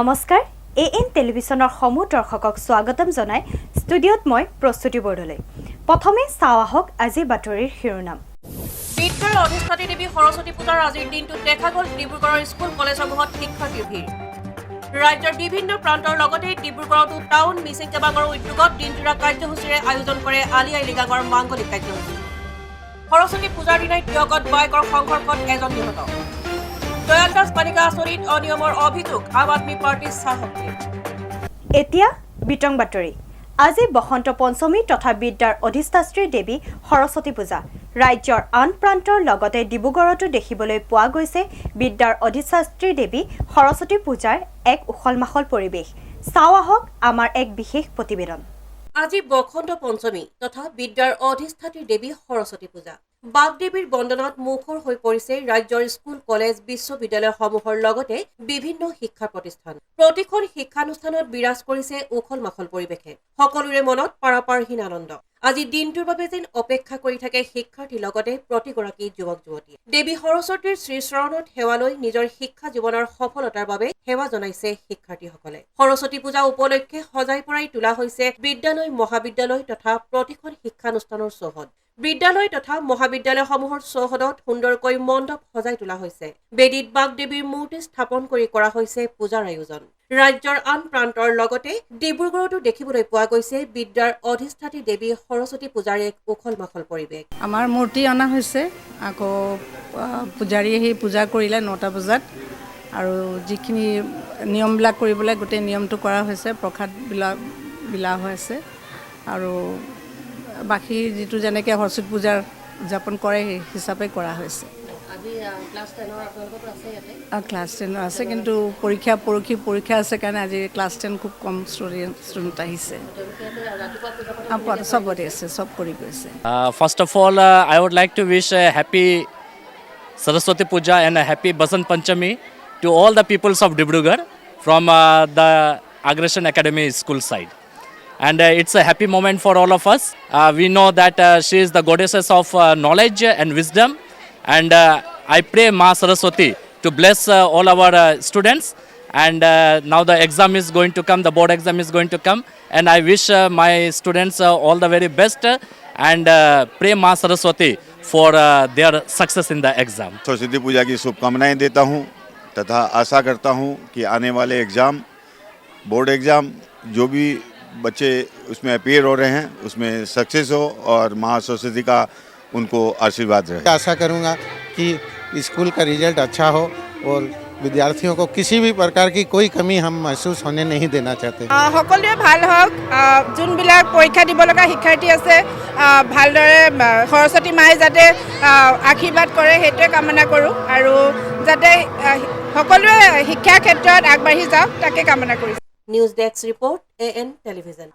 নমস্কাৰ এএন টেলিভিছনৰ সমূহ দৰ্শকক স্বাগতম জনাই ষ্টুডিঅ'ত মই প্ৰস্তুতি বৰদলৈ প্ৰথমে চাওয়াহক আজি বাতৰিৰ শিৰোনাম বিদ্যাৰ অধিষ্ঠাত্ৰী দেৱী সৰস্বতী পূজাৰ আজিৰ দিনটোত দেখা গ'ল ডিব্ৰুগড়ৰ স্কুল কলেজসমূহত শিক্ষাৰ্থীৰ ভিৰ ৰাজ্যৰ বিভিন্ন প্ৰান্তৰ লগতে ডিব্ৰুগড়তো টাউন মিচিং কেবাঙৰ উদ্যোগত দিনজোৰা কাৰ্যসূচীৰে আয়োজন কৰে আলি আই লিগাঙৰ মাংগলিক কাৰ্যসূচী সৰস্বতী পূজাৰ দিনাই ত্যাগত বাইকৰ সংঘৰ্ষত এজন নিহত দয়াল দাস পানিকা আচৰিত অনিয়মৰ অভিযোগ আম আদমি পাৰ্টিৰ সাহসী এতিয়া বিতং বাতৰি আজি বসন্ত পঞ্চমী তথা বিদ্যাৰ অধিষ্ঠাত্ৰী দেৱী সৰস্বতী পূজা ৰাজ্যৰ আন প্ৰান্তৰ লগতে ডিব্ৰুগড়তো দেখিবলৈ পোৱা গৈছে বিদ্যাৰ অধিষ্ঠাত্ৰী দেৱী সৰস্বতী পূজাৰ এক উখলমাখল পৰিৱেশ চাওয়াহক আমাৰ এক বিশেষ প্ৰতিবেদন আজি বসন্ত পঞ্চমী তথা বিদ্যাৰ অধিষ্ঠাত্ৰী দেৱী সৰস্বতী পূজা বাগদেৱীৰ বন্দনাত মুখৰ হৈ পৰিছে ৰাজ্যৰ স্কুল কলেজ বিশ্ববিদ্যালয়সমূহৰ লগতে বিভিন্ন শিক্ষা প্ৰতিষ্ঠান প্ৰতিখন শিক্ষানুষ্ঠানত বিৰাজ কৰিছে উখল মাখল পৰিৱেশে সকলোৰে মনত পাৰাপাৰহীন আনন্দ আজি দিনটোৰ বাবে যেন অপেক্ষা কৰি থাকে শিক্ষাৰ্থীৰ লগতে প্ৰতিগৰাকী যুৱক যুৱতী দেৱী সৰস্বতীৰ শ্ৰীচৰণত সেৱা লৈ নিজৰ শিক্ষা জীৱনৰ সফলতাৰ বাবে সেৱা জনাইছে শিক্ষাৰ্থীসকলে সৰস্বতী পূজা উপলক্ষে সজাই পৰাই তোলা হৈছে বিদ্যালয় মহাবিদ্যালয় তথা প্ৰতিখন শিক্ষানুষ্ঠানৰ চৌহদ বিদ্যালয় তথা মহাবিদ্যালয়সমূহৰ চৌহদত সুন্দৰকৈ মণ্ডপ সজাই তোলা হৈছে বেদীত বাগদেৱীৰ মূৰ্তি স্থাপন কৰি কৰা হৈছে পূজাৰ আয়োজন ৰাজ্যৰ আন প্ৰান্তৰ লগতে ডিব্ৰুগড়তো দেখিবলৈ পোৱা গৈছে বিদ্যাৰ অধিষ্ঠাত্ৰী দেৱী সৰস্বতী পূজাৰ এক উখল মাখল পৰিৱেশ আমাৰ মূৰ্তি অনা হৈছে আকৌ পূজাৰী আহি পূজা কৰিলে 9টা বজাত আৰু যিখিনি নিয়মবিলাক কৰিবলৈ গোটেই নিয়মটো কৰা হৈছে প্ৰসাদবিলাক বিলা হৈছে আৰু বাকি যেটো যেনেকৈ সৰস্বতী পূজাৰ উদযাপন কৰে সেই হিচাপে কৰা হৈছে ক্লাছ 10 আছে কিন্তু পৰীক্ষা আছে কাৰণে আজি ক্লাছ 10 খুব কম ষ্টুডেণ্ট আহিছে সবতে আছে সব কৰি গৈছে First of all, I would like to wish a happy Saraswati Puja and a happy Basant Panchami to all the peoples of Dibrugarh from the Aggression Academy school side. And it's a happy moment for all of us. We know that she is the goddess of knowledge and wisdom. And I pray Ma Saraswati to bless all our students. And now the exam is going to come, the board exam is going to come. And I wish my students all the very best. And pray Ma Saraswati for their success in the exam. Saraswati पूजा की शुभकामनाएं देता हूं तथा आशा करता हूं कि आने वाले exam board exam जो भी बच्चे उसमें अपीयर हो रहे हैं उसमें सक्सेस हो और माँ सरस्वती का उनको आशीर्वाद रहे आशा करूँगा कि स्कूल का रिजल्ट अच्छा हो और विद्यार्थियों को किसी भी प्रकार की कोई कमी हम महसूस होने नहीं देना चाहते সকলোৱে ভাল হওক যোনবিলাক পৰীক্ষা দিব লগা শিক্ষাৰ্থী আছে ভালদৰে সৰস্বতী মাই যাতে আশীৰ্বাদ কৰে সেইটোৱে কামনা কৰোঁ আৰু যাতে সকলোৱে শিক্ষাৰ ক্ষেত্ৰত আগবাঢ়ি যাওক তাকে কামনা কৰিছোঁ news desk report AN television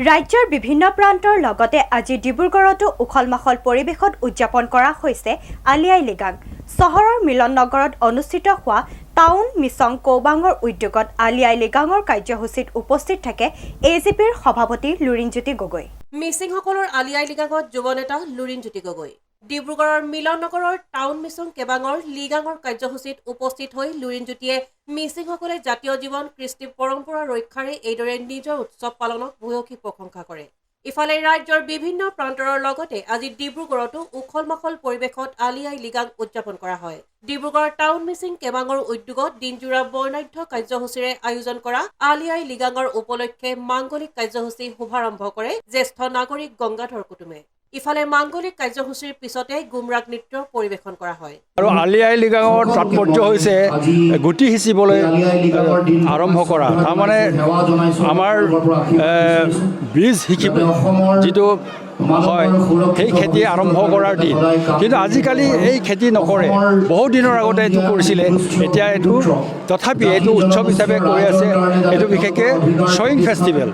ৰাজ্যৰ বিভিন্ন প্ৰান্তৰ লগতে আজি ডিব্ৰুগড়তো উখলমাখল পৰিৱেশত উদযাপন কৰা হৈছে আলি আই লিগাং চহৰৰ মিলন নগৰত অনুষ্ঠিত হোৱা টাউন মিছং কৌবাঙৰ উদ্যোগত আলি আই লিগাঙৰ কাৰ্যসূচীত উপস্থিত থাকে এজিপিৰ সভাপতি লুৰিণজ্যোতি গগৈ মিচিংসকলৰ আলি আই লিগাঙত যুৱ নেতা লুৰিণজ্যোতি গগৈ ডিব্ৰুগড়ৰ মিলন নগৰৰ টাউন মিছং কেবাঙৰ লিগাঙৰ কাৰ্যসূচীত উপস্থিত হৈ লুৰিণজ্যোতিয়ে মিচিংসকলে জাতীয় জীৱন কৃষ্টি পৰম্পৰা ৰক্ষাৰে এইদৰে নিজৰ উৎসৱ পালনক ভূয়সী প্ৰশংসা কৰে ইফালে ৰাজ্যৰ বিভিন্ন প্ৰান্তৰৰ লগতে আজি ডিব্ৰুগড়তো উখল মাখল পৰিৱেশত আলি আই লিগাং উদযাপন কৰা হয় ডিব্ৰুগড় টাউন মিচিং কেবাঙৰ উদ্যোগত দিনজোৰা বৰ্ণাঢ্য কাৰ্যসূচীৰে আয়োজন কৰা আলি আই লিগাঙৰ উপলক্ষে মাংগলিক কাৰ্যসূচী শুভাৰম্ভ কৰে জ্যেষ্ঠ নাগৰিক গংগাধৰ কুটুমে ইফালে মাংগলিক কাৰ্যসূচীৰ পিছতে গুমৰাগ নৃত্য পৰিৱেশন কৰা হয় আৰু আলি আই লিগাঙৰ তাৎপৰ্য হৈছে গুটি সিঁচিবলৈ আৰম্ভ কৰা তাৰমানে আমাৰ বীজ শিকিব যিটো হয় সেই খেতি আৰম্ভ কৰাৰ দিন কিন্তু আজিকালি এই খেতি নকৰে বহুত দিনৰ আগতে এইটো কৰিছিলে এতিয়া এইটো তথাপি এইটো উৎসৱ হিচাপে কৰি আছে এইটো বিশেষকৈ শ্বয়িং ফেষ্টিভেল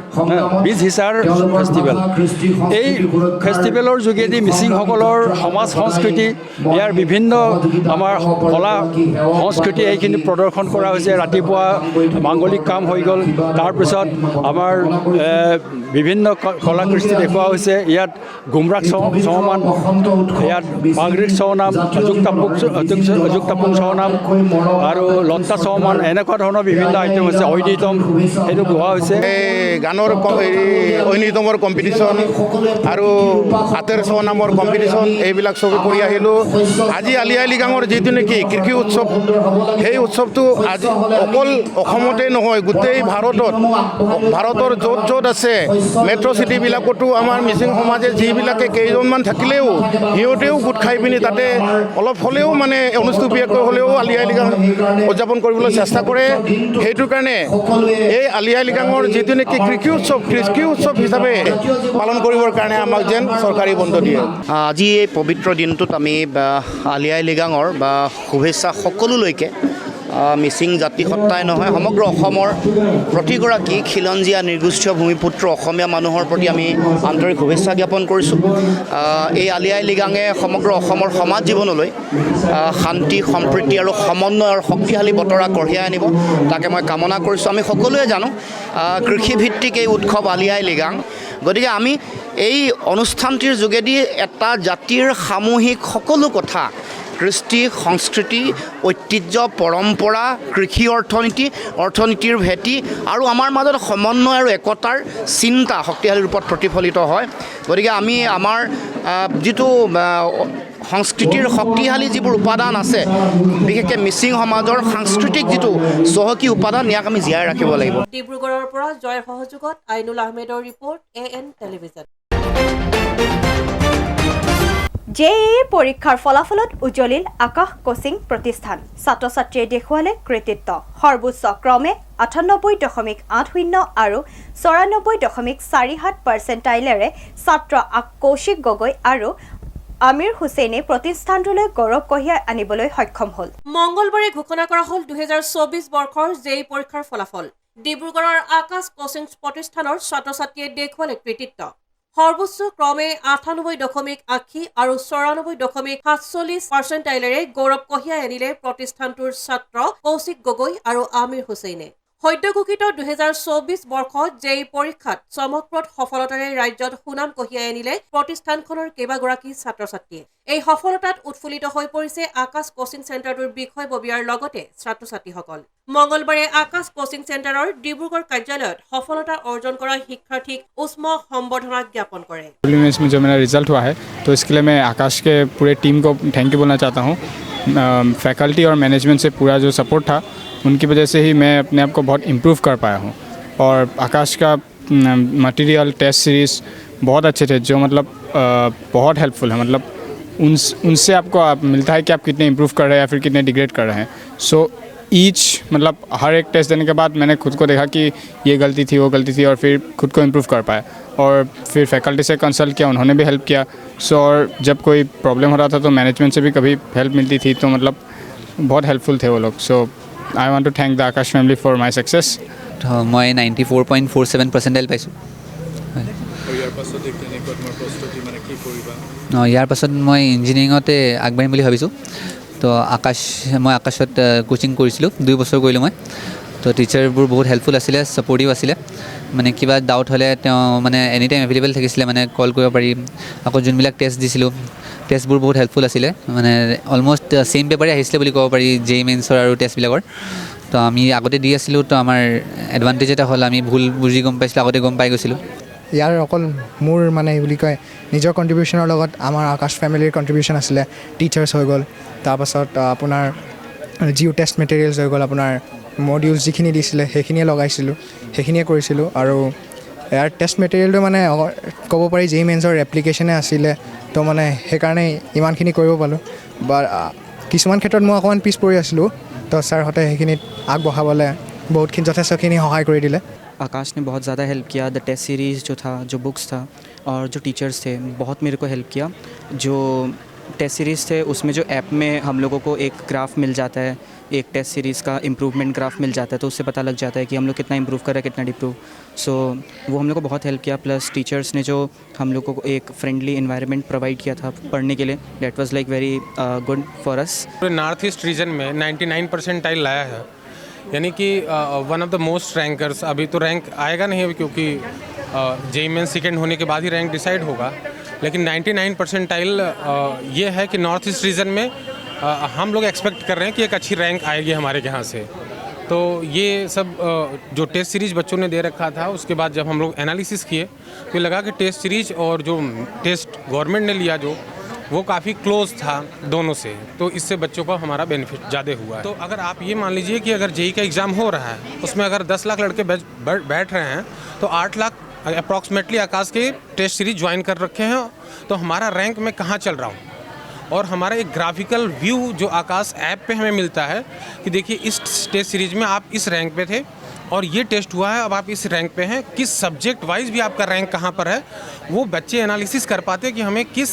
বীজ সিঁচাৰ ফেষ্টিভেল এই ফেষ্টিভেলৰ যোগেদি মিচিংসকলৰ সমাজ সংস্কৃতি ইয়াৰ বিভিন্ন আমাৰ কলা সংস্কৃতি এইখিনি প্ৰদৰ্শন কৰা হৈছে ৰাতিপুৱা মাংগলিক কাম হৈ গ'ল তাৰপিছত আমাৰ বিভিন্ন কলা কৃষ্টি দেখুওৱা হৈছে ইয়াত গুমৰাগ চৌমান, ইয়াত পাগৰিক চৌনাম, অযুক্তাপুং চৌনাম আৰু লন্তা চৌমান, এনেকুৱা ধৰণৰ বিভিন্ন আইটেম আছে। ঐনিতম সেইটো গোৱা হৈছে। গানৰ ঐনিতমৰ কম্পিটিশ্যন আৰু হাতেৰ চৌনামৰ কম্পিটিশ্যন এইবিলাক চব কৰি আহিলোঁ। আজি আলি আই লৃগাঙৰ যিটো নেকি কৃষি উৎসৱ, সেই উৎসৱটো আজি অকল অসমতে নহয়, গোটেই ভাৰতৰ য'ত য'ত আছে মেট্ৰ' চিটিবিলাকতো আমাৰ মিচিং সমাজে যিবিলাকে কেইজনমান থাকিলেও সিহঁতেও গোট খাই পিনি তাতে অলপ হ'লেও মানে অনুষ্টুপীয়াকৈ হ'লেও আলি আই লৃগাং উদযাপন কৰিবলৈ চেষ্টা কৰে। সেইটোৰ কাৰণে এই আলি আই লৃগাঙৰ যিটো নেকি কৃষি উৎসৱ হিচাপে পালন কৰিবৰ কাৰণে আমাক যেন চৰকাৰী বন্ধ দিয়ে। আজি এই পবিত্ৰ দিনটোত আমি আলি আই লৃগাঙৰ শুভেচ্ছা সকলোলৈকে মিচিং জাতিসত্তাই নহয় সমগ্ৰ অসমৰ প্ৰতিগৰাকী খিলঞ্জীয়া নিৰ্গোষ্ঠীয় ভূমিপুত্ৰ অসমীয়া মানুহৰ প্ৰতি আমি আন্তৰিক শুভেচ্ছা জ্ঞাপন কৰিছোঁ। এই আলি আই লৃগাঙে সমগ্ৰ অসমৰ সমাজ জীৱনলৈ শান্তি, সম্প্ৰীতি আৰু সমন্বয়ৰ শক্তিশালী বতৰা কঢ়িয়াই আনিব, তাকে মই কামনা কৰিছোঁ। আমি সকলোৱে জানো কৃষিভিত্তিক এই উৎসৱ আলি আই লৃগাং, গতিকে আমি এই অনুষ্ঠানটিৰ যোগেদি এটা জাতিৰ সামূহিক সকলো কথা, কৃষ্টি, সংস্কৃতি, ঐতিহ্য, পৰম্পৰা, কৃষি অৰ্থনীতিৰ ভেটি আৰু আমাৰ মাজত সমন্বয় আৰু একতাৰ চিন্তা শক্তিশালী ৰূপত প্ৰতিফলিত হয়। গতিকে আমি আমাৰ যিটো সংস্কৃতিৰ শক্তিশালী যিবোৰ উপাদান আছে, বিশেষকৈ মিচিং সমাজৰ সাংস্কৃতিক যিটো চহকী উপাদান, ইয়াক আমি জীয়াই ৰাখিব লাগিব। ডিব্ৰুগড়ৰ পৰা জয়ৰ সহযোগত আইনুল আহমেদৰ ৰিপৰ্ট, AN টেলিভিজন। JEE পৰীক্ষাৰ ফলাফলত উজ্বলিল আকাশ কোচিং প্ৰতিষ্ঠান। ছাত্ৰ ছাত্ৰীয়ে দেখুৱালে কৃতিত্ব। সৰ্বোচ্চ ক্ৰমে 98.80 আৰু 94.47% ছাত্ৰ কৌশিক গগৈ আৰু আমিৰ হুছেইনে প্ৰতিষ্ঠানটোলৈ গৌৰৱ কঢ়িয়াই আনিবলৈ সক্ষম হ'ল। মঙলবাৰে ঘোষণা কৰা হ'ল 2024 বৰ্ষৰ JEE পৰীক্ষাৰ ফলাফল। ডিব্ৰুগড়ৰ আকাশ কোচিং প্ৰতিষ্ঠানৰ ছাত্ৰ ছাত্ৰীয়ে দেখুৱালে কৃতিত্ব। সৰ্বোচ্চ ক্ৰমে 98.80 আৰু 94.47% গৌৰৱ কঢ়িয়াই আনিলে প্ৰতিষ্ঠানটোৰ ছাত্ৰ কৌশিক গগৈ আৰু আমিৰ হুছেইনে। সদ্য ঘোষিত 2024 বৰ্ষত JEE পৰীক্ষাত চমকপ্ৰদ সফলতাৰে ৰাজ্যত সুনাম কঢ়িয়াই আনিলে প্ৰতিষ্ঠানখনৰ কেইবাগৰাকী ছাত্ৰ ছাত্ৰীয়ে। এই সফলতাত উৎফুল্লিত হৈ পৰিছে আকাশ কোচিং চেণ্টাৰটোৰ বিষয়ববীয়াৰ লগতে ছাত্ৰ ছাত্ৰীসকল। মঙলবাৰে আকাশ কোচিং চেণ্টাৰৰ ডিব্ৰুগড় কাৰ্যালয়ত সফলতা অৰ্জন কৰা শিক্ষাৰ্থীক উষ্ম সম্বৰ্ধনা জ্ঞাপন কৰে। प्रीलिम्स में जो मेरा रिजल्ट हुआ है, तो इसके लिए मैं आकाश के पूरे टीम को थैंक यू बोलना चाहता हूँ। फैकल्टी और मैनेजमेंट से पूरा जो सपोर्ट था, उनकी वजह से ही मैं अपने आप को बहुत इम्प्रूव कर पाया हूँ। और आकाश का मटेरियल, टेस्ट सीरीज़ बहुत अच्छे थे, जो मतलब बहुत हेल्पफुल है। मतलब उनसे आपको मिलता है कि आप कितने इम्प्रूव कर रहे हैं या फिर कितने डिग्रेड कर रहे हैं। सो मतलब हर एक टेस्ट देने के बाद मैंने खुद को देखा कि ये गलती थी, वो गलती थी, और फिर खुद को इम्प्रूव कर पाया। और फिर फैकल्टी से कंसल्ट किया, उन्होंने भी हेल्प किया। सो और जब कोई प्रॉब्लम हो रहा था तो मैनेजमेंट से भी कभी हेल्प मिलती थी, तो मतलब बहुत हेल्पफुल थे वो लोग। So I want to thank the Aakash family for my success. मैं 94.47% পাইছোঁ। ইয়াৰ পাছত মই ইঞ্জিনিয়াৰিঙতে আগবাঢ়িম বুলি ভাবিছোঁ। তো মই আকাশত কোচিং কৰিছিলোঁ, 2 বছৰ কৰিলোঁ মই। তো টিচাৰবোৰ বহুত হেল্পফুল আছিলে, ছাপৰ্টিভ আছিলে। মানে কিবা ডাউট হ'লে তেওঁ মানে এনি টাইম এভেইলেবল থাকিছিলে, মানে কল কৰিব পাৰি। আকৌ যোনবিলাক টেষ্ট দিছিলোঁ, টেষ্টবোৰ বহুত হেল্পফুল আছিলে। মানে অলমষ্ট ছেইম পেপাৰে আহিছিলে বুলি ক'ব পাৰি, JEE মেইনছৰ আৰু টেষ্টবিলাকৰ। তো আমি আগতে দি আছিলোঁ, তো আমাৰ এডভান্টেজ এটা হ'ল, আমি ভুল বুজি গম পাইছিলোঁ, আগতে গম পাই গৈছিলোঁ। ইয়াৰ অকল মোৰ মানে বুলি কয় নিজৰ কণ্ট্ৰিবিউশ্যনৰ লগত আমাৰ আকাশ ফেমিলিৰ কণ্ট্ৰিবিউশ্যন আছিলে। টিচাৰ্ছ হৈ গ'ল, তাৰপাছত আপোনাৰ জিঅ' টেষ্ট মেটেৰিয়েলছ হৈ গ'ল, আপোনাৰ মডিউলছ যিখিনি দিছিলে সেইখিনিয়ে লগাইছিলোঁ, সেইখিনিয়ে কৰিছিলোঁ। আৰু ইয়াৰ টেষ্ট মেটেৰিয়েলটো মানে ক'ব পাৰি JEE মেইনছৰ এপ্লিকেশ্যনে আছিলে, তো মানে সেইকাৰণে ইমানখিনি কৰিব পালোঁ। বা কিছুমান ক্ষেত্ৰত মই অকণমান পিছ পৰি আছিলোঁ, তো ছাৰহঁতে সেইখিনিত আগবঢ়াবলৈ বহুতখিনি যথেষ্টখিনি সহায় কৰি দিলে। आकाश ने बहुत ज़्यादा हेल्प किया। द टेस्ट सीरीज़ जो था, जो बुक्स था और जो टीचर्स थे, बहुत मेरे को हेल्प किया। जो टेस्ट सीरीज़ थे उसमें जो ऐप में हम लोगों को एक ग्राफ मिल जाता है, एक टेस्ट सीरीज़ का इम्प्रूवमेंट ग्राफ मिल जाता है, तो उससे पता लग जाता है कि हम लोग कितना इम्प्रूव कर रहे हैं, कितना डिप्रूव। सो वो हम लोग को बहुत हेल्प किया। प्लस टीचर्स ने जो हम लोग को एक फ्रेंडली इन्वायरमेंट प्रोवाइड किया था पढ़ने के लिए, that was like very good for us. North east region में 99 परसेंटाइल लाया है, यानी कि one of the most rankers. अभी तो रैंक आएगा नहीं अभी, क्योंकि JEE मेंस सेकेंड होने के बाद ही रैंक डिसाइड होगा, लेकिन 99 परसेंटाइल ये है कि नॉर्थ ईस्ट रीजन में हम लोग एक्सपेक्ट कर रहे हैं कि एक अच्छी रैंक आएगी हमारे यहाँ से। तो ये सब जो टेस्ट सीरीज़ बच्चों ने दे रखा था, उसके बाद जब हम लोग एनालिसिस किए तो लगा कि टेस्ट सीरीज़ और जो टेस्ट गवर्नमेंट ने लिया जो वो काफ़ी क्लोज था दोनों से, तो इससे बच्चों को हमारा बेनिफिट ज़्यादा हुआ है। तो अगर आप ये मान लीजिए कि अगर जेई का एग्ज़ाम हो रहा है, उसमें अगर 10 लाख लड़के बैठ रहे हैं तो 8 लाख अप्रॉक्सीमेटली आकाश के टेस्ट सीरीज ज्वाइन कर रखे हैं। तो हमारा रैंक में कहाँ चल रहा हूँ, और हमारा एक ग्राफिकल व्यू जो आकाश ऐप पे हमें मिलता है कि देखिए इस टेस्ट सीरीज में आप इस रैंक पे थे और ये टेस्ट हुआ है, अब आप इस रैंक पे हैं, किस सब्जेक्ट वाइज भी आपका रैंक कहाँ पर है, वो बच्चे एनालिसिस कर पाते हैं कि हमें किस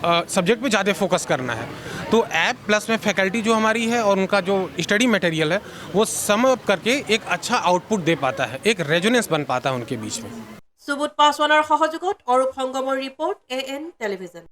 सब्जेक्ट पे ज़्यादा फोकस करना है। तो ऐप प्लस में फैकल्टी जो हमारी है और उनका जो स्टडी मटेरियल है वो सम अप करके एक अच्छा आउटपुट दे पाता है, एक रेजोनेंस बन पाता है उनके बीच में। सुबोध पासवाনৰ সহযোগত অৰূপ সংগমৰ ৰিপৰ্ট AN টেলিভিজন।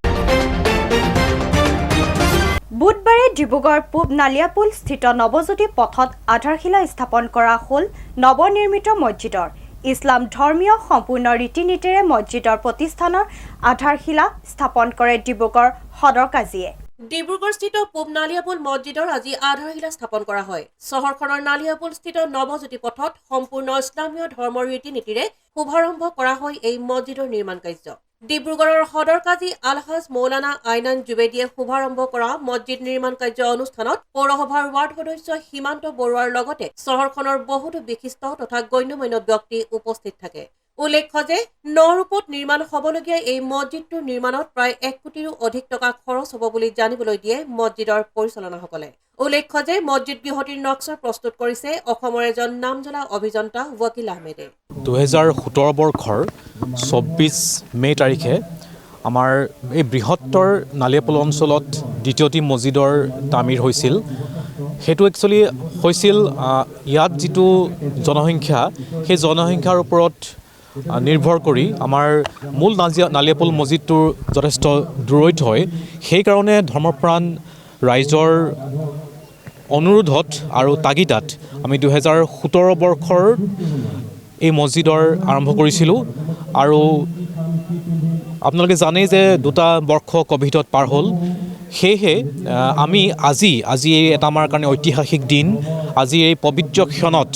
বুধবাৰে ডিব্ৰুগড় পূব নালিয়াপুল স্থিত নৱজ্যোতি পথত আধাৰশিলা স্থাপন কৰা হ'ল নৱনিৰ্মিত মছজিদৰ। ইছলাম ধৰ্মীয় সম্পূৰ্ণ ৰীতি নীতিৰে মছজিদৰ প্ৰতিষ্ঠানৰ আধাৰশিলা স্থাপন কৰে ডিব্ৰুগড় সদৰ কাজীয়ে। ডিব্ৰুগড়স্থিত পূব নালিয়াপুল মছজিদৰ আজি আধাৰশিলা স্থাপন কৰা হয়। চহৰখনৰ নালিয়াপুলস্থিত নৱজ্যোতি পথত সম্পূৰ্ণ ইছলামীয় ধৰ্মৰ ৰীতি নীতিৰে শুভাৰম্ভ কৰা হয় এই মছজিদৰ নিৰ্মাণ কাৰ্য। ডিব্ৰুগড়ৰ সদৰ কাজী আলহাজ মৌলানা আইনান জুবেদীয়ে শুভাৰম্ভ কৰা মছজিদ নিৰ্মাণ কাৰ্য অনুষ্ঠানত পৌৰসভাৰ ৱাৰ্ড সদস্য সীমান্ত বৰুৱাৰ লগতে চহৰখনৰ বহুতো বিশিষ্ট তথা গণ্যমান্য ব্যক্তি উপস্থিত থাকে। উল্লেখ্য যে নৰূপত নিৰ্মাণ হ'বলগীয়া এই মছজিদটোৰ নিৰ্মাণত প্ৰায় 1 কোটিৰো অধিক টকা খৰচ হ'ব বুলি জানিবলৈ দিয়ে মছজিদৰ পৰিচালনাসকলে। উল্লেখ্য যে মছজিদ গৃহটিৰ নক্সা প্ৰস্তুত কৰিছে অসমৰ এজন নামজ্বলা অভিযন্তা ৱাকিল আহমেদে। 2017 বৰ্ষৰ 24 মে' তাৰিখে আমাৰ এই বৃহত্তৰ নালিয়াপুল অঞ্চলত দ্বিতীয়টি মছজিদৰ তামিৰ হৈছিল। সেইটো একচুৱেলি হৈছিল ইয়াত যিটো জনসংখ্যা, সেই জনসংখ্যাৰ ওপৰত নিৰ্ভৰ কৰি আমাৰ মূল নালিয়াপুল মছজিদটোৰ যথেষ্ট দূৰৈত হয়। সেইকাৰণে ধৰ্মপ্ৰাণ ৰাইজৰ অনুৰোধত আৰু তাগিদাত আমি 2017 বৰ্ষৰ এই মছজিদৰ আৰম্ভ কৰিছিলোঁ। আৰু আপোনালোকে জানেই যে 2টা বৰ্ষ ক'ভিডত পাৰ হ'ল। সেয়েহে আমি আজি এটা আমাৰ কাৰণে ঐতিহাসিক দিন। আজি এই পবিত্ৰ ক্ষণত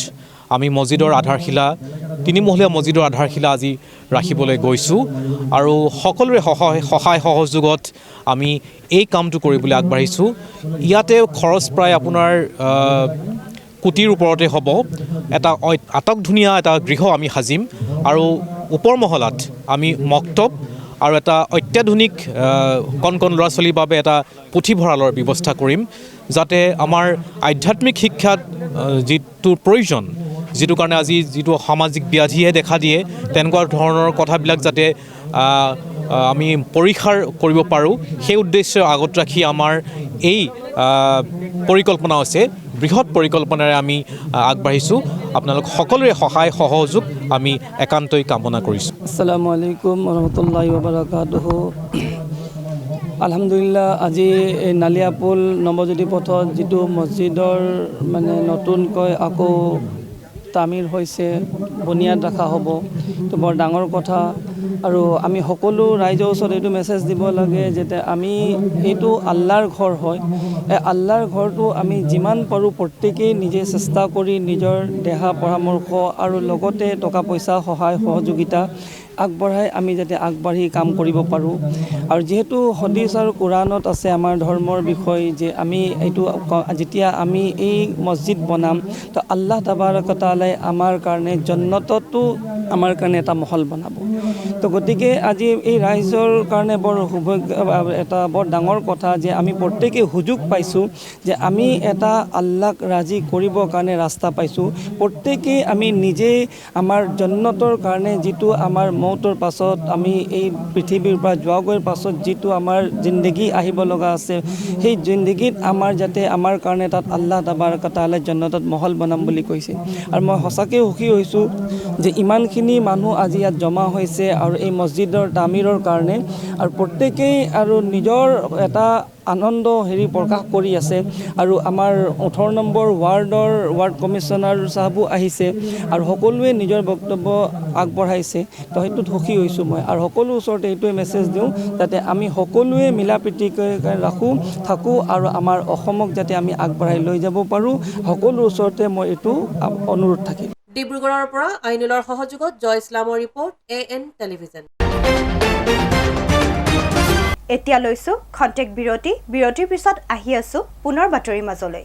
আমি মছজিদৰ আধাৰশিলা, 3মহলীয়া মছজিদৰ আধাৰশিলা আজি ৰাখিবলৈ গৈছোঁ। আৰু সকলোৰে সহায় সহযোগত আমি এই কামটো কৰিবলৈ আগবাঢ়িছোঁ। ইয়াতে খৰচ প্ৰায় আপোনাৰ কোটিৰ ওপৰতে হ'ব। এটা আটক ধুনীয়া এটা গৃহ আমি সাজিম আৰু ওপৰ মহলাত আমি মক্তব আৰু এটা অত্যাধুনিক কণ ল'ৰা ছোৱালীৰ বাবে এটা পুথিভঁৰালৰ ব্যৱস্থা কৰিম, যাতে আমাৰ আধ্যাত্মিক শিক্ষাত যিটো প্ৰয়োজন, যিটো কাৰণে আজি যিটো সামাজিক ব্যাধিয়ে দেখা দিয়ে, তেনেকুৱা ধৰণৰ কথাবিলাক যাতে আমি পৰীক্ষাৰ কৰিব পাৰোঁ, সেই উদ্দেশ্য আগত ৰাখি আমাৰ এই পৰিকল্পনা আছে। বৃহৎ পৰিকল্পনাৰে আমি আগবাঢ়িছোঁ। আপোনালোক সকলোৰে সহায় সহযোগ আমি একান্তই কামনা কৰিছোঁ। আসসালামু আলাইকুম ৰহমতুল্লাহি ওয়া বাৰাকাতুহু। আলহামদুলিল্লাহ, আজি এই নালিয়াপুল নৱজ্যোতি পথত যিটো মছজিদৰ মানে নতুনকৈ আকৌ তামিৰ হৈছে, বুনিয়াদ ৰখা হ'ব, তো বৰ ডাঙৰ কথা। আৰু আমি সকলো ৰাইজৰ ওচৰত এইটো মেছেজ দিব লাগে যাতে আমি এইটো আল্লাহৰ ঘৰ হয়। এই আল্লাহৰ ঘৰটো আমি যিমান পাৰোঁ প্ৰত্যেকেই নিজে চেষ্টা কৰি নিজৰ দেহা পৰামৰ্শ আৰু লগতে টকা পইচা সহায় সহযোগিতা আগবঢ়াই আমি যাতে আগবাঢ়ি কাম কৰিব পাৰোঁ। আৰু যিহেতু হাদিছ আৰু কোৰাণত আছে আমাৰ ধৰ্মৰ বিষয় যে আমি এইটো যেতিয়া আমি এই মছজিদ বনাম তো আল্লাহ তাবাৰক তাআলাই আমাৰ কাৰণে জন্নততো আমাৰ কাৰণে এটা মহল বনাব। তো গতিকে আজি এই ৰাইজৰ কাৰণে বৰ সৌভাগ্য, এটা বৰ ডাঙৰ কথা যে আমি প্ৰত্যেকে সুযোগ পাইছোঁ যে আমি এটা আল্লাহক ৰাজি কৰিবৰ কাৰণে ৰাস্তা পাইছোঁ। প্ৰত্যেকেই আমি নিজেই আমাৰ জন্নতৰ কাৰণে যিটো আমাৰ মৌতৰ পাছত আমি এই পৃথিৱীৰ পৰা যোৱাগৈৰ পাছত যিটো আমাৰ জিন্দগী আহিব লগা আছে, সেই জিন্দগীত আমাৰ যাতে আমাৰ কাৰণে তাত আল্লাহ তাবাৰক তাআলাই জন্নতত মহল বনাম বুলি কৈছে। আৰু মই সঁচাকৈ সুখী হৈছোঁ যে ইমানখিনি মানুহ আজি ইয়াত জমা হৈছে আৰু আৰু এই মছজিদৰ তামিৰৰ কাৰণে আৰু প্ৰত্যেকেই আৰু নিজৰ এটা আনন্দ প্ৰকাশ কৰি আছে আৰু আমাৰ 18 নম্বৰ ৱাৰ্ড কমিশ্যনাৰ চাহাবো আহিছে আৰু সকলোৱে নিজৰ বক্তব্য আগবঢ়াইছে। তো সেইটোত সুখী হৈছোঁ মই আৰু সকলো ওচৰতে এইটোৱে মেছেজ দিওঁ যাতে আমি সকলোৱে মিলা প্ৰীতিকৈ থাকোঁ আৰু আমাৰ অসমক যাতে আমি আগবঢ়াই লৈ যাব পাৰোঁ, সকলো ওচৰতে মই এইটো অনুৰোধ থাকিল। ডিব্ৰুগড়ৰ পৰা আইনুলৰ সহযোগত জয় ইছলামৰ ৰিপৰ্ট AN টেলিভিজন। এতিয়া লৈছোঁ খন্তেক বিৰতিৰ পিছত আহি আছোঁ পুনৰ বাতৰিৰ মাজলৈ।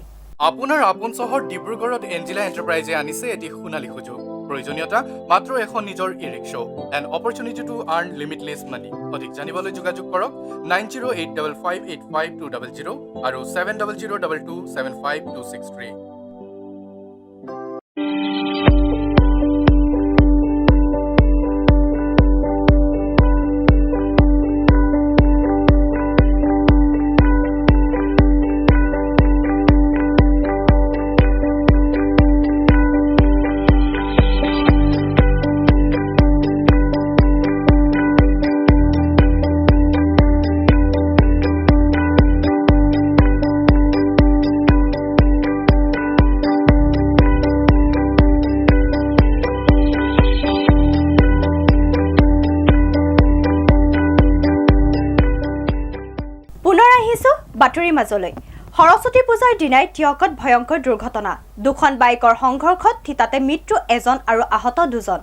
আপোনাৰ আপোন চহৰ ডিব্ৰুগড়ত এঞ্জেলা এণ্টাৰপ্ৰাইজে আনিছে এটি সোণালী সুযোগ। প্ৰয়োজনীয়তা মাত্ৰ এখন নিজৰ e rickshaw and opportunity to earn limitless money. অধিক জানিবলৈ যোগাযোগ কৰক 9085585200 আৰু 7002275263। বাতৰিৰ মাজলৈ। সৰস্বতী পূজাৰ দিনাই টিয়কত ভয়ংকৰ দুৰ্ঘটনা। দুখন বাইকৰ সংঘৰ্ষত থিতাতে মৃত্যু এজন আৰু আহত দুজন।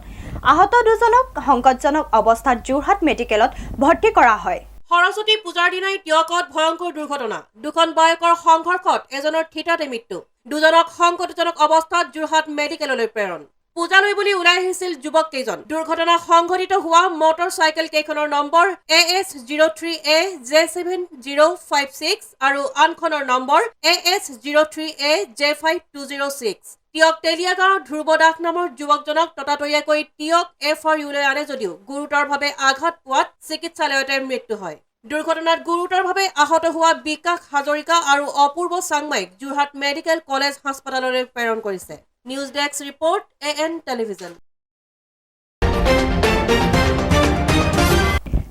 আহত দুজনক সংকটজনক অৱস্থাত যোৰহাট মেডিকেলত ভৰ্তি কৰা হয়। সৰস্বতী পূজাৰ দিনাই টিয়কত ভয়ংকৰ দুৰ্ঘটনা। দুখন বাইকৰ সংঘৰ্ষত এজনৰ থিতাতে মৃত্যু, দুজনক সংকটজনক অৱস্থাত যোৰহাট মেডিকেললৈ প্ৰেৰণ। পূজালৈ বুলি ওলাই আহিছিল যুৱক কেইজন। দুৰ্ঘটনা সংঘটিত হোৱা মটৰ চাইকেল কেইখনৰ নম্বৰ AS03AJ7056 আৰু আনখনৰ নম্বৰ AS03AJ5206। টিয়ক তেলিয়া গাঁৱৰ ধ্ৰুৱ দাস নামৰ যুৱকজনক ততাতৈয়াকৈ টিয়ক FRUলৈ আনে যদিও গুৰুতৰভাৱে আঘাত পোৱাত চিকিৎসালয়তে মৃত্যু হয়। দুৰ্ঘটনাত গুৰুতৰভাৱে আহত হোৱা বিকাশ হাজৰিকা আৰু অপূৰ্ব চাংমাইক যোৰহাট মেডিকেল কলেজ হাস্পতাললৈ প্ৰেৰণ কৰিছে। News desk report AN television.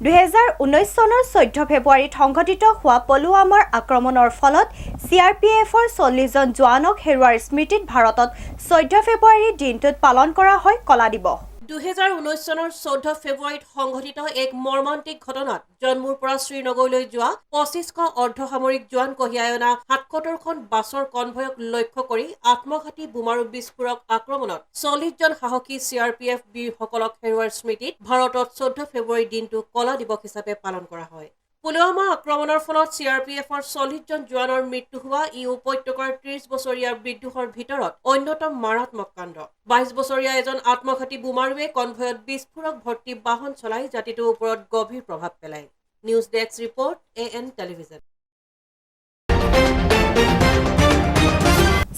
2019 চনৰ 14 ফেব্ৰুৱাৰীত সংঘটিত হোৱা পুলৱামাৰ আক্ৰমণৰ ফলত CRPFৰ 40 জন জোৱানক হেৰুৱাৰ স্মৃতিত ভাৰতত 14 ফেব্ৰুৱাৰীৰ দিনটোত পালন কৰা হয় কলা দিৱস। 2019 চনৰ 14 ফেব্ৰুৱাৰীত সংঘটিত এক মৰ্মান্তিক ঘটনাত জন্মুৰ পৰা শ্ৰীনগৰলৈ যোৱা 25শ অৰ্ধসামৰিক জোৱান কঢ়িয়াই অনা 77খন বাছৰ কনভয়ক লক্ষ্য কৰি আত্মঘাতী বোমাৰু বিস্ফোৰক আক্ৰমণত 40 জন সাহসী CRPF বীৰসকলক হেৰুৱাৰ স্মৃতিত ভাৰতত 14 ফেব্ৰুৱাৰীৰ দিনটো কলা দিৱস হিচাপে পালন কৰা হয়। পুলৱামা আক্ৰমণৰ ফলত CRPFৰ 40 জন জোৱানৰ মৃত্যু হোৱা ই উপত্যকাৰ 30 বছৰীয়া বিদ্ৰোহৰ ভিতৰত অন্যতম মাৰাত্মক কাণ্ড। 22 বছৰীয়া এজন আত্মঘাতী বোমাৰুৱে কনভয়ত বিস্ফোৰক ভৰ্তি বাহন চলাই জাতিটোৰ ওপৰত গভীৰ প্ৰভাৱ পেলায়। News desk report AN television.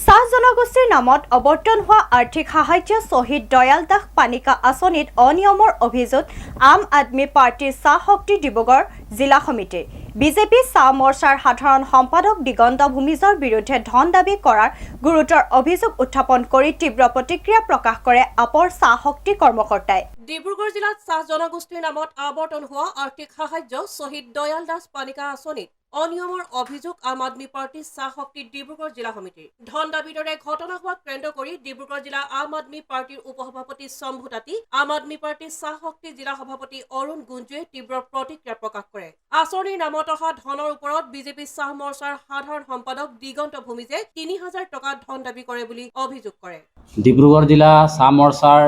চাহ জনগোষ্ঠীৰ নামত অৱৰ্তন হোৱা আৰ্থিক সাহায্য শ্বহীদ দয়াল দাস পানিকা আঁচনিত অনিয়মৰ অভিযোগ আম আদমী পাৰ্টীৰ চাহ শক্তি ডিব্ৰুগড় জিলা সমিতিৰ। বিজেপি চাহ মৰ্চাৰ সাধাৰণ সম্পাদক দিগন্ত ভূমিজৰ বিৰুদ্ধে ধন দাবী কৰাৰ গুৰুতৰ অভিযোগ উত্থাপন কৰি তীব্ৰ প্ৰতিক্ৰিয়া প্ৰকাশ কৰে আপৰ চাহ শক্তি কৰ্মকৰ্তাই। ডিব্ৰুগড় জিলাত চাহ জনগোষ্ঠীৰ নামত আৱৰ্তন হোৱা আৰ্থিক সাহায্য শ্বহীদ দয়াল দাস পানিকা আঁচনিত অনিয়মৰ অভিযোগ আম আদমী পাৰ্টীৰ চাহ শক্তি ডিব্ৰুগড় জিলা সমিতিৰ। ধন দাবীৰ দৰে ঘটনা হোৱাক কেন্দ্ৰ কৰি ডিব্ৰুগড় জিলা আম আদমী পাৰ্টীৰ উপসভাপতি শম্ভু তাঁতী, আম আদমী পাৰ্টীৰ চাহ শক্তি জিলা সভাপতি অৰুণ গুঞ্জুৱে তীব্ৰ প্ৰতিক্ৰিয়া প্ৰকাশ কৰে। আঁচনিৰ নামত অহা ধনৰ ওপৰত বিজেপি চাহ মৰ্চাৰ সাধাৰণ সম্পাদক দিগন্ত ভূমিজে 3000 টকা ধন দাবী কৰে বুলি অভিযোগ কৰে। ডিব্ৰুগড় জিলা চাহ মৰ্চাৰ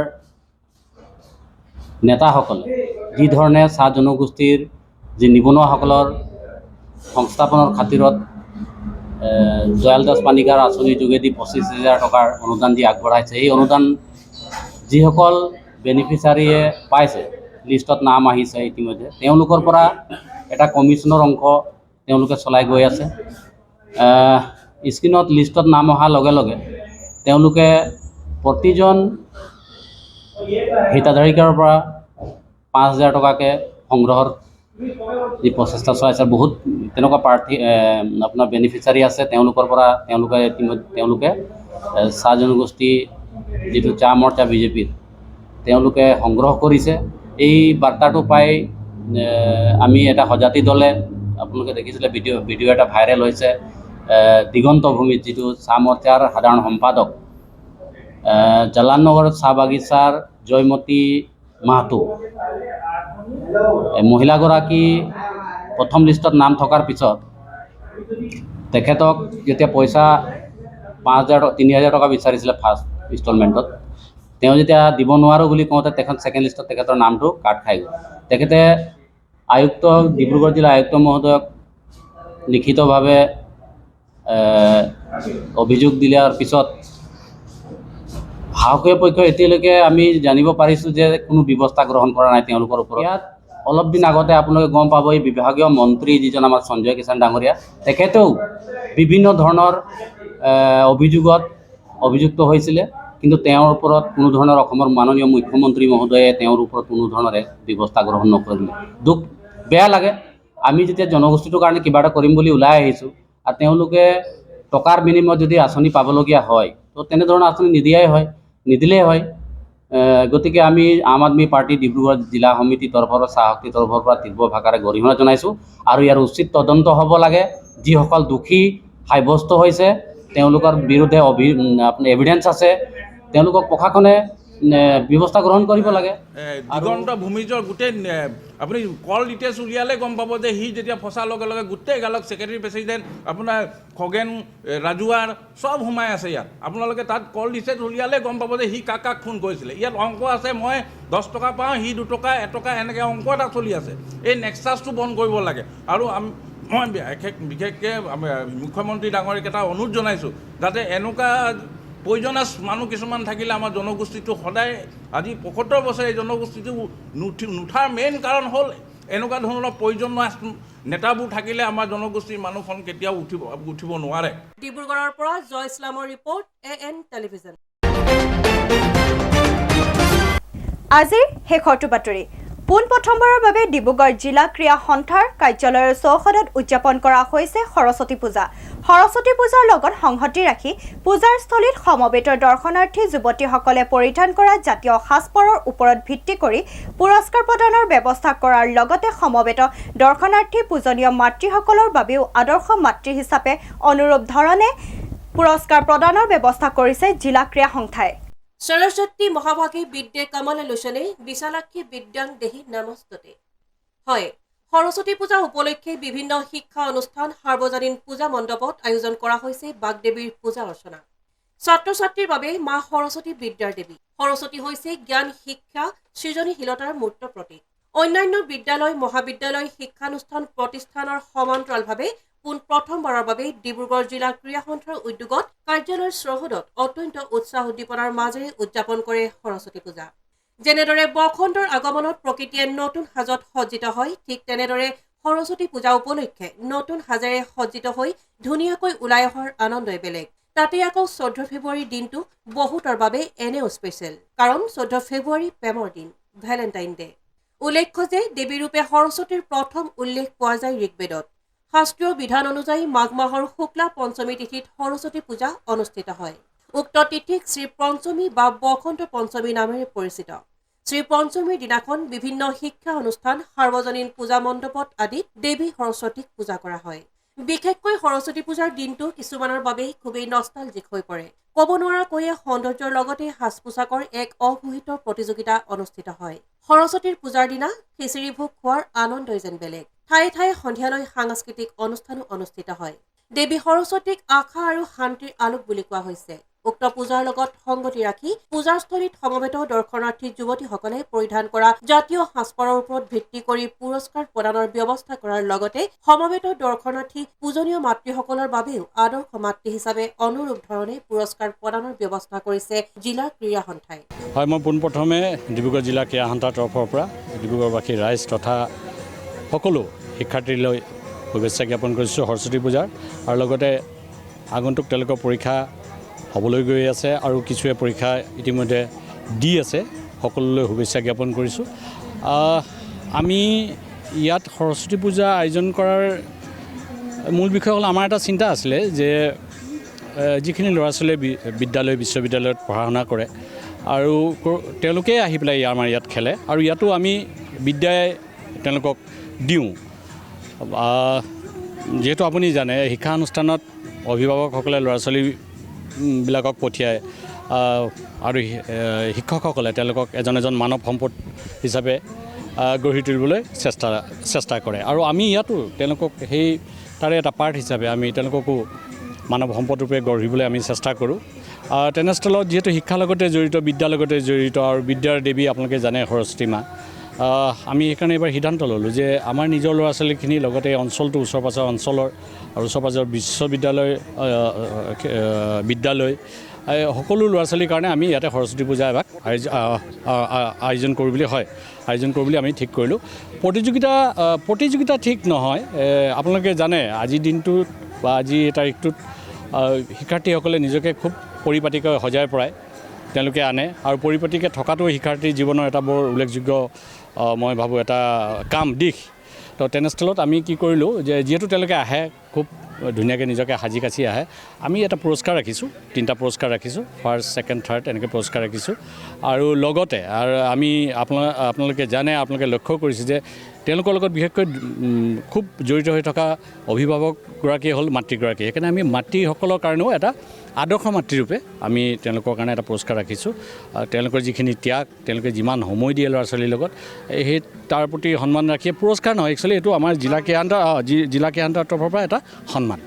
নেতাসকলে যি ধৰণে চাহ জনগোষ্ঠীৰ যি নিবনুৱাসকলৰ সংস্থাপনৰ খাতিৰত দয়াল দাস পানিকাৰ আঁচনিৰ যোগেদি 25,000 টকাৰ অনুদান দি আগবঢ়াইছে। এই অনুদান যিসকল বেনিফিচাৰীয়ে পাইছে, লিষ্টত নাম আহিছে ইতিমধ্যে, তেওঁলোকৰ পৰা এটা কমিশ্যনৰ অংশ তেওঁলোকে চলাই গৈ আছে। স্ক্ৰীণত লিষ্টত নাম অহাৰ লগে লগে তেওঁলোকে প্ৰতিজন হিতাধাৰিকাৰ পৰা 5,000 টকাকৈ সংগ্ৰহৰ যি প্ৰচেষ্টা চলাইছে। বহুত তেনেকুৱা প্ৰাৰ্থী আপোনাৰ বেনিফিচাৰী আছে, তেওঁলোকৰ পৰা তেওঁলোকে চাহ জনগোষ্ঠী যিটো চাহ মৰ্চা বিজেপিৰ তেওঁলোকে সংগ্ৰহ কৰিছে। এই বাৰ্তাটো পাই আমি এটা সজাতি দলে আপোনালোকে দেখিছিলে ভিডিঅ' এটা ভাইৰেল হৈছে দিগন্ত ভূমিত যিটো চাহ মৰ্চাৰ সাধাৰণ সম্পাদক জালাননগৰ চাহ বাগিচাৰ জয়মতী মাহাতো মহিলাগৰাকী প্ৰথম লিষ্টত নাম থকাৰ পিছত তেখেতক যেতিয়া পইচা 3,000 টকা বিচাৰিছিলে ফাৰ্ষ্ট ইনষ্টলমেণ্টত তেওঁ যেতিয়া দিব নোৱাৰোঁ বুলি কওঁতে তেখেত ছেকেণ্ড লিষ্টত তেখেতৰ নামটো কাট খাই গ'ল। তেখেতে আয়ুক্ত ডিব্ৰুগড় জিলা আয়ুক্ত মহোদয়ক লিখিতভাৱে অভিযোগ দিয়াৰ পিছত সাহসীয় পক্ষ এতিয়ালৈকে আমি জানিব পাৰিছোঁ যে কোনো ব্যৱস্থা গ্ৰহণ কৰা নাই তেওঁলোকৰ ওপৰত। ইয়াত অলপ দিন আগতে আপোনালোকে গম পাব এই বিভাগীয় মন্ত্ৰী যিজন আমাৰ সঞ্জয় কিষাণ ডাঙৰীয়া তেখেতেও বিভিন্ন ধৰণৰ অভিযুক্ত হৈছিলে, কিন্তু তেওঁৰ ওপৰত কোনো ধৰণৰ অসমৰ মাননীয় মুখ্যমন্ত্ৰী মহোদয়ে তেওঁৰ ওপৰত কোনো ধৰণৰে ব্যৱস্থা গ্ৰহণ নকৰিলে। দুখ বেয়া লাগে। আমি যেতিয়া জনগোষ্ঠীটোৰ কাৰণে কিবা এটা কৰিম বুলি ওলাই আহিছোঁ আৰু তেওঁলোকে টকাৰ বিনিময়ত যদি আঁচনি পাবলগীয়া হয় তো তেনেধৰণৰ আঁচনি নিদিলেই হয়। গতিকে আমি আম আদমি পাৰ্টি ডিব্ৰুগড় জিলা সমিতিৰ তৰফৰ চাহ শক্তিৰ তৰফৰ পৰা তীব্ৰ ভাষাৰে গৰিহণা জনাইছোঁ আৰু ইয়াৰ উচিত তদন্ত হ'ব লাগে। যিসকল দোষী সাব্যস্ত হৈছে তেওঁলোকৰ বিৰুদ্ধে এভিডেন্স আছে তেওঁলোকক প্ৰশাসনে ব্যৱস্থা গ্ৰহণ কৰিব লাগে। দিগন্ত ভূমিজৰ গোটেই আপুনি কল ডিটেইলছ উলিয়ালে গম পাব যে সি যেতিয়া ফচাৰ লগে লগে গোটেই গালক ছেক্ৰেটাৰী প্ৰেচিডেণ্ট আপোনাৰ খগেন ৰাজুৱাৰ চব সোমাই আছে ইয়াত। আপোনালোকে তাত কল ডিটেইলছ উলিয়ালে গম পাব যে সি কাক ফোন কৰিছিলে। ইয়াত অংক আছে, মই 10 টকা পাওঁ, সি 2 টকা 1 টকা এনেকৈ অংক এটা চলি আছে। এই নেক্সাছটো বন্ধ কৰিব লাগে। আৰু মই বিশেষকৈ মুখ্যমন্ত্ৰী ডাঙৰীক এটা অনুৰোধ জনাইছোঁ যাতে এনেকুৱা পয়জনাছ মানুহ কিছুমান থাকিলে আমাৰ জনগোষ্ঠীটো সদায় আজি 75 বছৰ এই জনগোষ্ঠীটো নুঠাৰ মেইন কাৰণ হ'ল এনেকুৱা ধৰণৰ পয়জনাছ নেতাবোৰ থাকিলে আমাৰ জনগোষ্ঠীৰ মানুহখন কেতিয়াও উঠিব নোৱাৰে। ডিব্ৰুগড়ৰ পৰা জয় ইছলামৰ ৰিপৰ্ট AN টেলিভিজন। আজিৰ শেষৰটো বাতৰি। পোনপ্ৰথমবাৰৰ বাবে ডিব্ৰুগড় জিলা ক্ৰীড়া সন্থাৰ কাৰ্যালয়ৰ চৌহদত উদযাপন কৰা হৈছে সৰস্বতী পূজা। সৰস্বতী পূজাৰ লগত সংহতি ৰাখি পূজাৰ স্থলীত সমবেত দৰ্শনাৰ্থী যুৱতীসকলে পৰিধান কৰা জাতীয় সাজপাৰৰ ওপৰত ভিত্তি কৰি পুৰস্কাৰ প্ৰদানৰ ব্যৱস্থা কৰাৰ লগতে সমবেত দৰ্শনাৰ্থী পূজনীয় মাতৃসকলৰ বাবেও আদৰ্শ মাতৃ হিচাপে অনুৰূপ ধৰণে পুৰস্কাৰ প্ৰদানৰ ব্যৱস্থা কৰিছে জিলা ক্ৰীড়া সন্থাই। সৰস্বতী মহাভাগী বিদ্যে কমল লোচনে বিশালাক্ষী বিদ্যাং দেহি নমস্ততে। হয়, সৰস্বতী পূজা উপলক্ষে বিভিন্ন শিক্ষা অনুষ্ঠান সাৰ্বজনীন পূজা মণ্ডপত আয়োজন কৰা হৈছে বাগদেৱীৰ পূজা অৰ্চনা। ছাত্ৰ ছাত্ৰীৰ বাবে মা সৰস্বতী বিদ্যাৰ দেৱী। সৰস্বতী হৈছে জ্ঞান, শিক্ষা, সৃজনীশীলতাৰ মূৰ্ত প্ৰতীক। অন্যান্য বিদ্যালয়, মহাবিদ্যালয়, শিক্ষানুষ্ঠান প্ৰতিষ্ঠানৰ সমান্তৰালভাৱে প্ৰথমবাৰৰ বাবে ডিব্ৰুগড় জিলা ক্ৰীড়া সন্থাৰ উদ্যোগত কাৰ্যালয়ৰ চৌহদত অত্যন্ত উৎসাহ উদ্দীপনাৰ মাজেৰে উদযাপন কৰে সৰস্বতী পূজা। যেনেদৰে বসন্তৰ আগমনত প্ৰকৃতিয়ে নতুন সাজত সজ্জিত হয়, ঠিক তেনেদৰে সৰস্বতী পূজা উপলক্ষে নতুন সাজেৰে সজ্জিত হৈ ধুনীয়াকৈ ওলাই অহাৰ আনন্দই বেলেগ। তাতে আকৌ 14 ফেব্ৰুৱাৰীৰ দিনটো বহুতৰ বাবে এনেও স্পেচিয়েল, কাৰণ 14 ফেব্ৰুৱাৰী প্ৰেমৰ দিন, ভেলেণ্টাইন ডে। উল্লেখ্য যে দেৱীৰূপে সৰস্বতীৰ প্ৰথম উল্লেখ পোৱা যায় ঋগ্বেদত। শাস্ত্ৰীয় বিধান অনুযায়ী মাঘ মাহৰ শুক্লা পঞ্চমী তিথিত সৰস্বতী পূজা অনুষ্ঠিত হয়। উক্ত তিথিক শ্ৰী পঞ্চমী বা বসন্ত পঞ্চমী নামেৰে পৰিচিত। শ্ৰী পঞ্চমীৰ দিনাখন বিভিন্ন শিক্ষা অনুষ্ঠান, সাৰ্বজনীন পূজা মণ্ডপত আদিত দেৱী সৰস্বতীক পূজা কৰা হয়। বিশেষকৈ সৰস্বতী পূজাৰ দিনটো কিছুমানৰ বাবে খুবেই নষ্টালজিক হৈ পৰে। ক'ব নোৱাৰাকৈয়ে সৌন্দৰ্যৰ লগতে সাজ পোছাকৰ এক অঘোষিত প্ৰতিযোগিতা অনুষ্ঠিত হয়। সৰস্বতীৰ পূজাৰ দিনা খিচিৰি ভোগ খোৱাৰ আনন্দই যেন বেলেগ। ঠায়ে ঠায়ে সন্ধিয়ালৈ সাংস্কৃতিক অনুষ্ঠানো অনুষ্ঠিত হয়। দেৱী সৰস্বতীক আশা আৰু শান্তিৰ আলোক বুলি কোৱা হৈছে। উক্ত পূজাৰ লগত সংগতি ৰাখি পূজাৰস্থলীত সমবেত দৰ্শনাৰ্থী যুৱতীসকলে পৰিধান কৰা জাতীয় সাজপাৰৰ ওপৰত ভিত্তি কৰি পুৰস্কাৰ প্ৰদানৰ ব্যৱস্থা কৰাৰ লগতে সমবেত দৰ্শনাৰ্থী পূজনীয় মাতৃসকলৰ বাবেও আদৰ্শ মাতৃ হিচাপে অনুৰূপ ধৰণে পুৰস্কাৰ প্ৰদানৰ ব্যৱস্থা কৰিছে জিলা ক্ৰীড়া সন্থাই। হয়, মই পোনপ্ৰথমে ডিব্ৰুগড় জিলা ক্ৰীড়া সন্থাৰ তৰফৰ পৰা ডিব্ৰুগড়বাসী ৰাইজ তথা সকলো শিক্ষাৰ্থীলৈ শুভেচ্ছা জ্ঞাপন কৰিছোঁ সৰস্বতী পূজাৰ, আৰু লগতে আগন্তুক তেওঁলোকৰ পৰীক্ষা হ'বলৈ গৈ আছে আৰু কিছুৱে পৰীক্ষা ইতিমধ্যে দি আছে, সকলোলৈ শুভেচ্ছা জ্ঞাপন কৰিছোঁ। আমি ইয়াত সৰস্বতী পূজা আয়োজন কৰাৰ মূল বিষয় হ'ল আমাৰ এটা চিন্তা আছিলে যে যিখিনি ল'ৰা ছোৱালীয়ে বিদ্যালয় বিশ্ববিদ্যালয়ত পঢ়া শুনা কৰে আৰু তেওঁলোকে আহি পেলাই আমাৰ ইয়াত খেলে আৰু ইয়াতো আমি বিদ্যাই তেওঁলোকক দিওঁ যিহেতু আপুনি জানে শিক্ষানুষ্ঠানত অভিভাৱকসকলে ল'ৰা ছোৱালীবিলাকক পঠিয়ায় আৰু শিক্ষকসকলে তেওঁলোকক এজন মানৱ সম্পদ হিচাপে গঢ়ি তুলিবলৈ চেষ্টা কৰে আৰু আমি ইয়াতো তেওঁলোকক সেই তাৰে এটা পাৰ্ট হিচাপে আমি তেওঁলোককো মানৱ সম্পদ ৰূপে গঢ়িবলৈ আমি চেষ্টা কৰোঁ তেনেস্থলত যিহেতু শিক্ষাৰ লগতে জড়িত বিদ্যাৰ লগতে জড়িত আৰু বিদ্যাৰ দেৱী আপোনালোকে জানে সৰস্বতী মা আমি সেইকাৰণে এবাৰ সিদ্ধান্ত ল'লোঁ যে আমাৰ নিজৰ ল'ৰা ছোৱালীখিনিৰ লগতে অঞ্চলটো ওচৰ পাজৰ অঞ্চলৰ আৰু ওচৰ পাজৰ বিশ্ববিদ্যালয় বিদ্যালয় সকলো ল'ৰা ছোৱালীৰ কাৰণে আমি ইয়াতে সৰস্বতী পূজা এভাগ আয়োজন কৰোঁ বুলি আমি ঠিক কৰিলোঁ প্ৰতিযোগিতা ঠিক নহয় আপোনালোকে জানে আজিৰ দিনটোত বা আজি তাৰিখটোত শিক্ষাৰ্থীসকলে নিজকে খুব পৰিপাটিকৈ সজাই পৰাই তেওঁলোকে আনে আৰু পৰিপাটিকৈ থকাটো শিক্ষাৰ্থীৰ জীৱনৰ এটা বৰ উল্লেখযোগ্য মই ভাবোঁ এটা দিশ তো তেনেস্থলত আমি কি কৰিলোঁ যে যিহেতু তেওঁলোকে আহে খুব ধুনীয়াকৈ নিজকে সাজি কাচি আহে আমি এটা পুৰস্কাৰ ৰাখিছোঁ 3টা পুৰস্কাৰ ৰাখিছোঁ ফাৰ্ষ্ট ছেকেণ্ড থাৰ্ড এনেকৈ পুৰস্কাৰ ৰাখিছোঁ আৰু লগতে আৰু আমি আপোনালোকে জানে আপোনালোকে লক্ষ্য কৰিছে যে তেওঁলোকৰ লগত বিশেষকৈ খুব জড়িত হৈ থকা অভিভাৱকগৰাকী হ'ল মাতৃগৰাকী সেইকাৰণে আমি মাতৃসকলৰ কাৰণেও এটা আদৰ্শ মাতৃৰূপে আমি তেওঁলোকৰ কাৰণে এটা পুৰস্কাৰ ৰাখিছোঁ তেওঁলোকৰ যিখিনি ত্যাগ তেওঁলোকে যিমান সময় দিয়ে ল'ৰা ছোৱালীৰ লগত সেই তাৰ প্ৰতি সন্মান ৰাখিয়ে পুৰস্কাৰ নহয় একচুৱেলি এইটো আমাৰ জিলা কেন্দ্ৰৰ তৰফৰ পৰা এটা সন্মান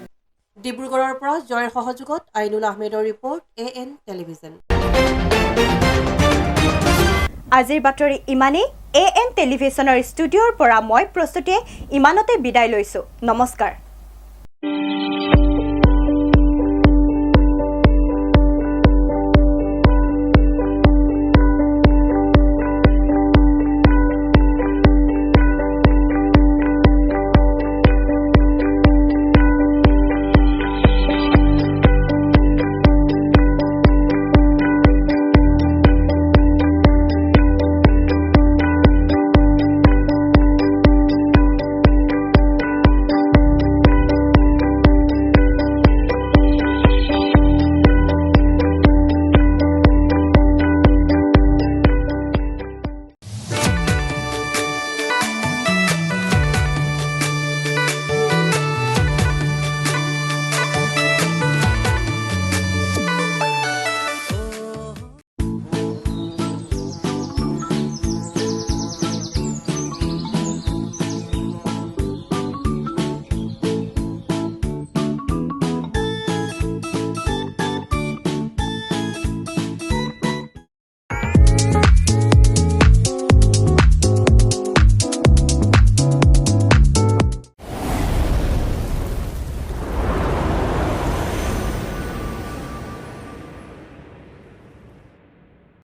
ডিব্ৰুগড়ৰ পৰা জয়ৰ সহযোগত আইনুল আহমেদৰ ৰিপৰ্ট AN টেলিভিজন আজিৰ বাতৰি ইমানেই AN টেলিভিছনৰ ষ্টুডিঅ'ৰ পৰা মই প্ৰস্তুতিয়ে ইমানতে বিদায় লৈছোঁ নমস্কাৰ